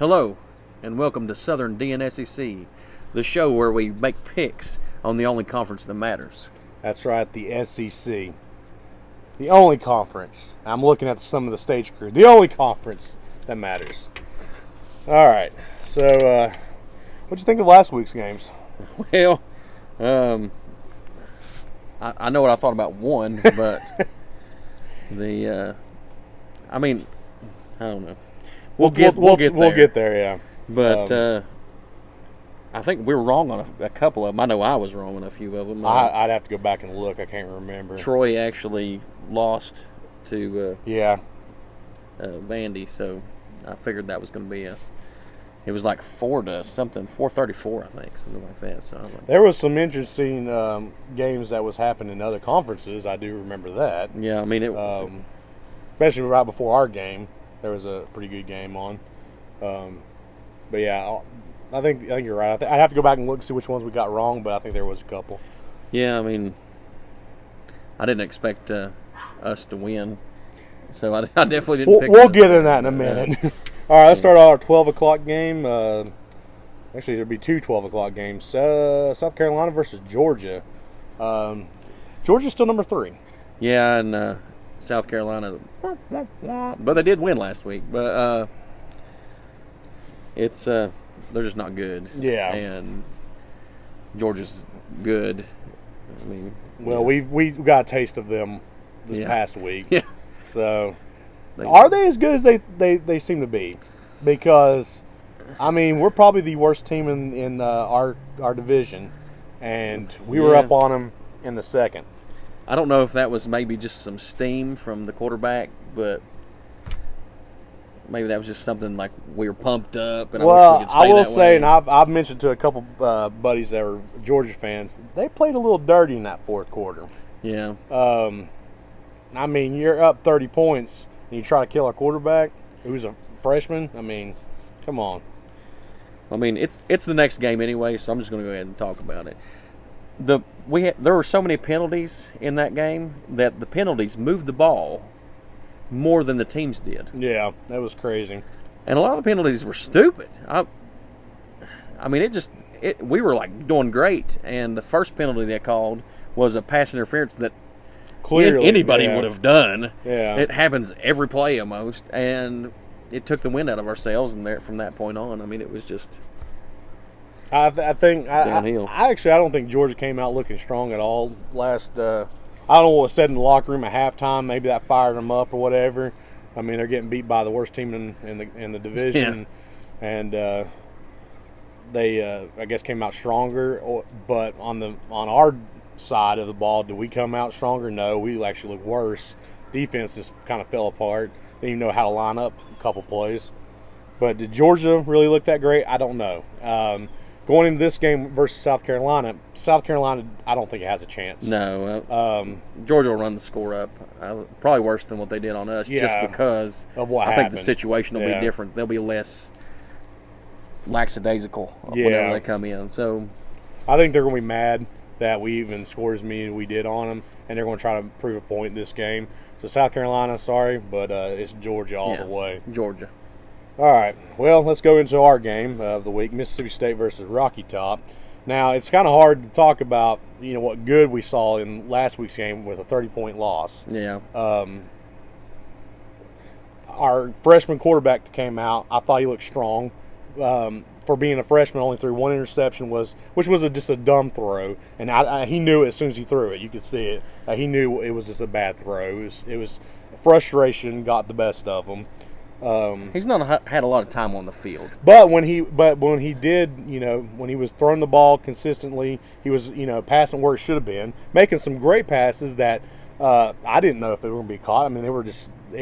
Hello, and welcome to Southern DN'A, the show where we make picks on the only conference that matters. That's right, the SEC. The only conference. I'm looking at some of the stage crew. The only conference that matters. All right, so what'd you think of last week's games? Well, I know what I thought about one, but I don't know. We'll get there. We'll get there, yeah. But I think we were wrong on a couple of them. I know I was wrong on a few of them. I'd have to go back and look. I can't remember. Troy actually lost to Vandy, so I figured that was going to be it was like 434, I think, something like that. So there was some interesting games that was happening in other conferences. I do remember that. Yeah, I mean especially right before our game, there was a pretty good game on. But yeah, I think you're right. I'd have to go back and look and see which ones we got wrong, but I think there was a couple. Yeah, I mean, I didn't expect us to win, so I definitely didn't. We'll get in that in a minute. All right, let's start our 12 o'clock game. Actually, there'll be two 12 o'clock games. South Carolina versus Georgia. Georgia's still number 3. Yeah, and South Carolina, but they did win last week. But it's they're just not good. Yeah, and Georgia's good. I mean, well, we got a taste of them this past week. Yeah. So, are they as good as they seem to be? Because, I mean, we're probably the worst team in our division, and we were up on them in the second. I don't know if that was maybe just some steam from the quarterback, but maybe that was just something like we were pumped up. And I wish we could stay I will that say, way. and I've mentioned to a couple buddies that were Georgia fans, they played a little dirty in that fourth quarter. Yeah. I mean, you're up 30 points and you try to kill our quarterback, who's a freshman. I mean, come on. I mean, it's the next game anyway, so I'm just going to go ahead and talk about it. There were so many penalties in that game that the penalties moved the ball more than the teams did. Yeah, that was crazy. And a lot of the penalties were stupid. I mean, we were like doing great, and the first penalty they called was a pass interference that clearly anybody would have done. Yeah, it happens every play almost, and it took the wind out of ourselves. And from that point on, I mean, it was just. I think downhill. I don't think Georgia came out looking strong at all last. I don't know what was said in the locker room at halftime. Maybe that fired them up or whatever. I mean, they're getting beat by the worst team in the division, and they I guess came out stronger. But on our side of the ball, did we come out stronger? No, we actually looked worse. Defense just kind of fell apart. Didn't even know how to line up a couple plays. But did Georgia really look that great? I don't know. Going into this game versus South Carolina, I don't think it has a chance. No. Georgia will run the score up. Probably worse than what they did on us, just because of what I happened. think the situation will be different. They'll be less lackadaisical whenever they come in. So I think they're going to be mad that we even scored as many as we did on them, and they're going to try to prove a point in this game. So South Carolina, sorry, but it's Georgia all the way. Georgia. All right, well, let's go into our game of the week, Mississippi State versus Rocky Top. Now, it's kind of hard to talk about, what good we saw in last week's game with a 30-point loss. Yeah. Our freshman quarterback that came out, I thought he looked strong. For being a freshman, only threw one interception, which was just a dumb throw, and he knew it as soon as he threw it. You could see it. He knew it was just a bad throw. It was frustration got the best of him. He's not had a lot of time on the field. But when he did, when he was throwing the ball consistently, he was, passing where it should have been, making some great passes that I didn't know if they were going to be caught. I mean, it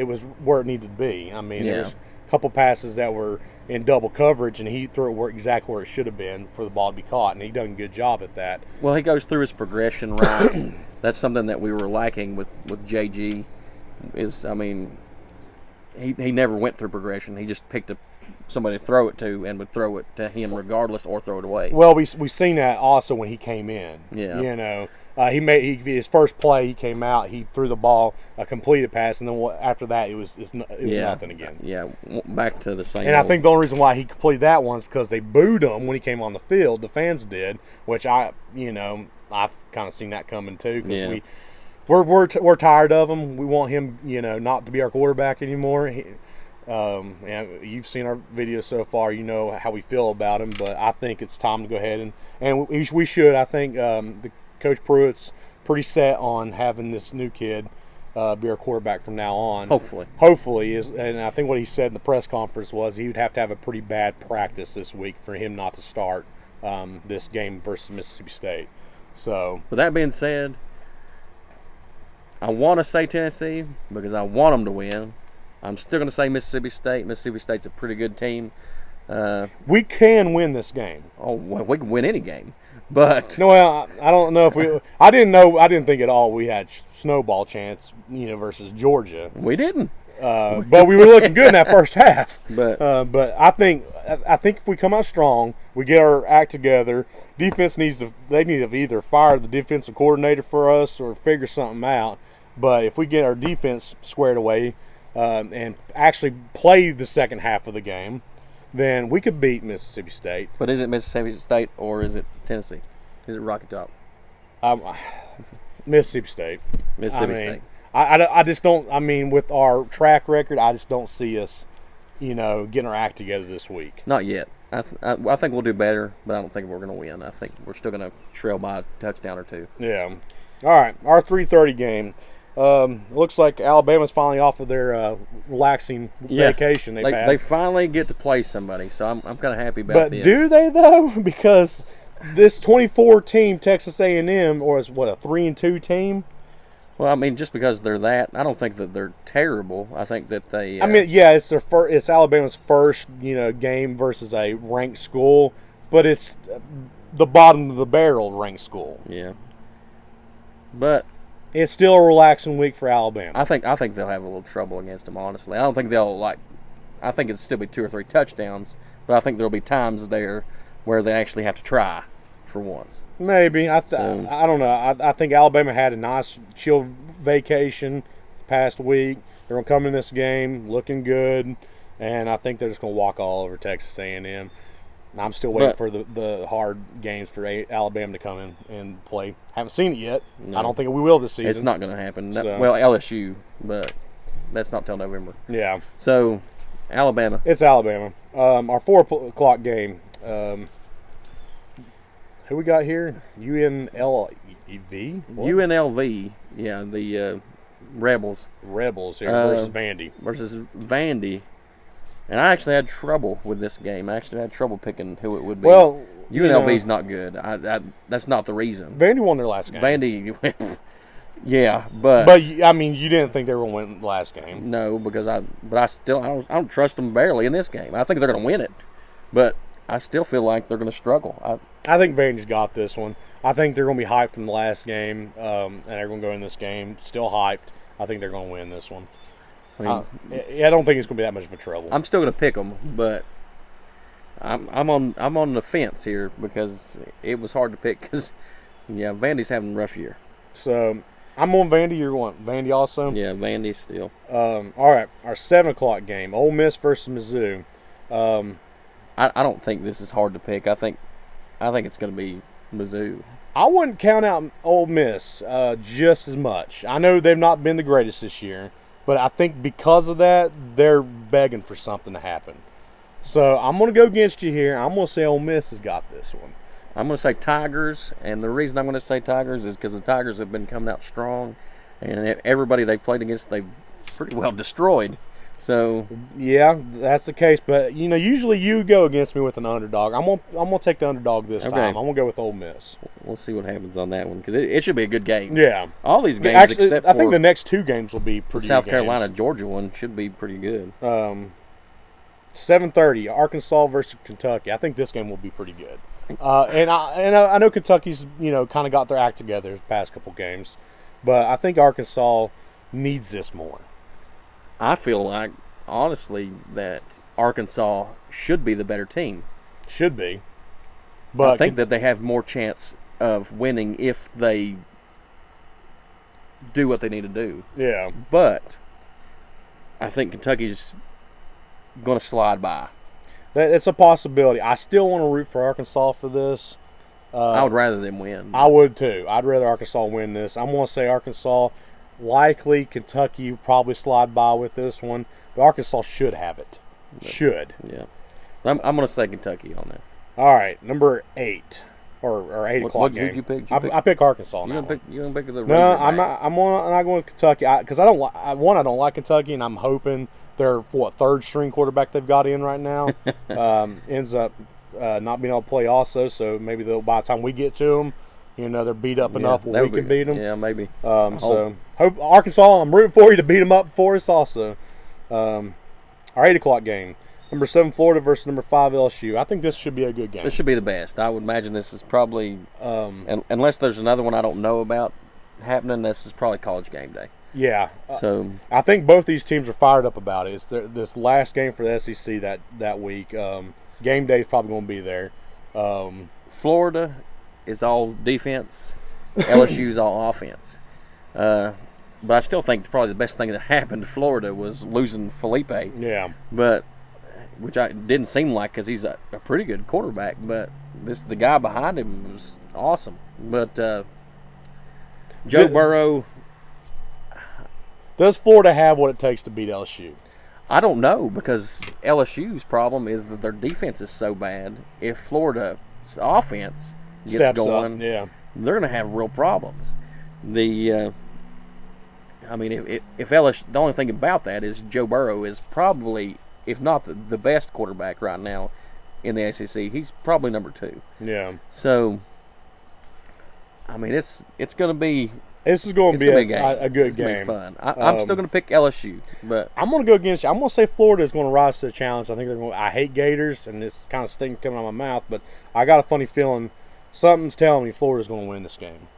was where it needed to be. I mean, there was a couple passes that were in double coverage, and he threw it exactly where it should have been for the ball to be caught, and he done a good job at that. Well, he goes through his progression right. That's something that we were lacking with JG. He never went through progression. He just picked somebody to throw it to and would throw it to him regardless or throw it away. Well, we seen that also when he came in. Yeah. His first play. He came out. He threw the ball, a completed pass, and then after that, it was nothing again. Yeah, back to the same. And I think the only reason why he completed that one is because they booed him when he came on the field. The fans did, which I've kind of seen that coming too because we're tired of him. We want him, not to be our quarterback anymore. You've seen our videos so far. You know how we feel about him, but I think it's time to go ahead and we should. I think the Coach Pruitt's pretty set on having this new kid be our quarterback from now on. Hopefully and I think what he said in the press conference was he would have to have a pretty bad practice this week for him not to start this game versus Mississippi State. So, with that being said, I want to say Tennessee because I want them to win. I'm still going to say Mississippi State. Mississippi State's a pretty good team. We can win this game. Oh, well, we can win any game. But no, I don't know if we. I didn't think at all we had snowball chance, versus Georgia. We didn't. But we were looking good in that first half. But I think if we come out strong, we get our act together. Defense need to either fire the defensive coordinator for us or figure something out. But if we get our defense squared away and actually play the second half of the game, then we could beat Mississippi State. But is it Mississippi State or is it Tennessee? Is it Rocky Top? Mississippi State. State. I just don't. I mean, with our track record, I just don't see us, getting our act together this week. Not yet. I think we'll do better, but I don't think we're going to win. I think we're still going to trail by a touchdown or two. Yeah. All right. Our 3:30 game. Looks like Alabama's finally off of their relaxing vacation they've had. They finally get to play somebody, so I'm kind of happy about this. But do they though? Because this 24 team Texas A&M, or is what, a 3-2 team? Well, I mean, just because they're that, I don't think that they're terrible. I think that they. It's Alabama's first game versus a ranked school, but it's the bottom of the barrel ranked school. Yeah. But it's still a relaxing week for Alabama. I think they'll have a little trouble against them. Honestly, I don't think they'll I think it'll still be 2 or 3 touchdowns, but I think there'll be times there where they actually have to try for once. Maybe I don't know. I think Alabama had a nice chill vacation past week. They're gonna come in this game looking good, and I think they're just gonna walk all over Texas A&M. I'm still waiting for the hard games for Alabama to come in and play. Haven't seen it yet. No. I don't think we will this season. It's not going to happen. Well, LSU, but that's not till November. Yeah. So, Alabama. It's Alabama. Our 4 o'clock game. Who we got here? UNLV? UNLV. Yeah, the Rebels. Rebels here versus Vandy. Versus Vandy. And I actually had trouble with this game. I actually had trouble picking who it would be. Well, UNLV's not good. That's not the reason. Vandy won their last game. Vandy, yeah, but I mean, you didn't think they were going to win the last game. No, because I don't trust them barely in this game. I think they're going to win it, but I still feel like they're going to struggle. I think Vandy's got this one. I think they're going to be hyped from the last game, and they're going to go in this game still hyped. I think they're going to win this one. I don't think it's going to be that much of a trouble. I'm still going to pick them, but I'm on the fence here because it was hard to pick because Vandy's having a rough year. So I'm on Vandy. You're on Vandy also. Yeah, Vandy still. All right, our 7 o'clock game: Ole Miss versus Mizzou. I don't think this is hard to pick. I think it's going to be Mizzou. I wouldn't count out Ole Miss just as much. I know they've not been the greatest this year. But I think because of that, they're begging for something to happen. So I'm going to go against you here. I'm going to say Ole Miss has got this one. I'm going to say Tigers, and the reason I'm going to say Tigers is because the Tigers have been coming out strong, and everybody they played against, they've pretty well destroyed. So yeah, that's the case. But usually you go against me with an underdog. I'm gonna take the underdog this time. I'm gonna go with Ole Miss. We'll see what happens on that one because it should be a good game. Yeah, all these games actually, except I think the next 2 games will be pretty. The South good Carolina games. Georgia one should be pretty good. 7:30 Arkansas versus Kentucky. I think this game will be pretty good. And I know Kentucky's kind of got their act together the past couple games, but I think Arkansas needs this more. I feel like, honestly, that Arkansas should be the better team. Should be. But I think that they have more chance of winning if they do what they need to do. Yeah. But I think Kentucky's going to slide by. It's a possibility. I still want to root for Arkansas for this. I would rather them win. I would too. I'd rather Arkansas win this. I'm going to say Arkansas. Likely Kentucky probably slide by with this one, but Arkansas should have it. Should. Yeah. I'm going to say Kentucky on that. All right, number 8 or 8 o'clock game. Who'd you pick? I pick Arkansas. You gonna pick the No, Razorbacks? I'm not. I'm not going to Kentucky because I don't. I don't like Kentucky, and I'm hoping their third string quarterback they've got in right now ends up not being able to play also. So maybe by the time we get to them, they're beat up enough where we can beat them. Yeah, maybe. So hope Arkansas. I'm rooting for you to beat them up for us also. Our 8 o'clock game. Number 7 Florida versus number 5 LSU. I think this should be a good game. This should be the best. I would imagine this is probably, unless there's another one I don't know about happening, this is probably College Game Day. Yeah. So I think both these teams are fired up about it. It's this last game for the SEC that week. Game day is probably going to be there. Florida is all defense. LSU is all offense. But I still think probably the best thing that happened to Florida was losing Felipe. Yeah. But which I didn't seem like because he's a pretty good quarterback. But the guy behind him was awesome. But Joe Burrow. Does Florida have what it takes to beat LSU? I don't know because LSU's problem is that their defense is so bad. If Florida's offense gets Steps going, up, yeah, they're going to have real problems. If LSU, the only thing about that is Joe Burrow is probably, if not the best quarterback right now in the ACC, he's probably number 2. Yeah. So, it's going to be. This is going to be a good it's game. It's going to be fun. I'm still going to pick LSU, but I'm going to go against you. I'm going to say Florida is going to rise to the challenge. I think they're going. I hate Gators, and this kind of stinks coming out of my mouth, but I got a funny feeling something's telling me Florida's going to win this game.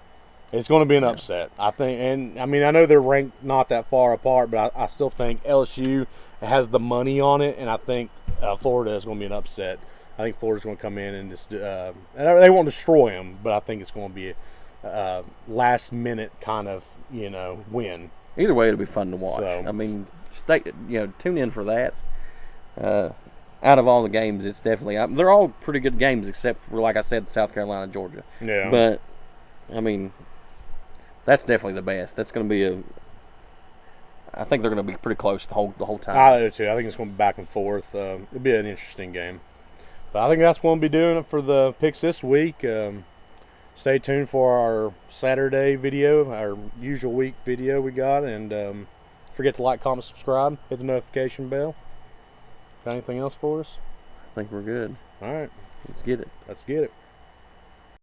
It's going to be an upset, I think. And I know they're ranked not that far apart, but I still think LSU has the money on it, and I think Florida is going to be an upset. I think Florida's going to come in and just they won't destroy them, but I think it's going to be a last minute kind of win. Either way, it'll be fun to watch. So, tune in for that. Out of all the games, it's definitely they're all pretty good games except for, like I said, South Carolina, Georgia. Yeah. But that's definitely the best. That's going to be I think they're going to be pretty close the whole time. I do too. I think it's going to be back and forth. It'll be an interesting game. But I think that's what we'll be doing it for the picks this week. Stay tuned for our Saturday video, our usual week video we got, and forget to like, comment, subscribe, hit the notification bell. Got anything else for us? I think we're good. All right. Let's get it. Let's get it.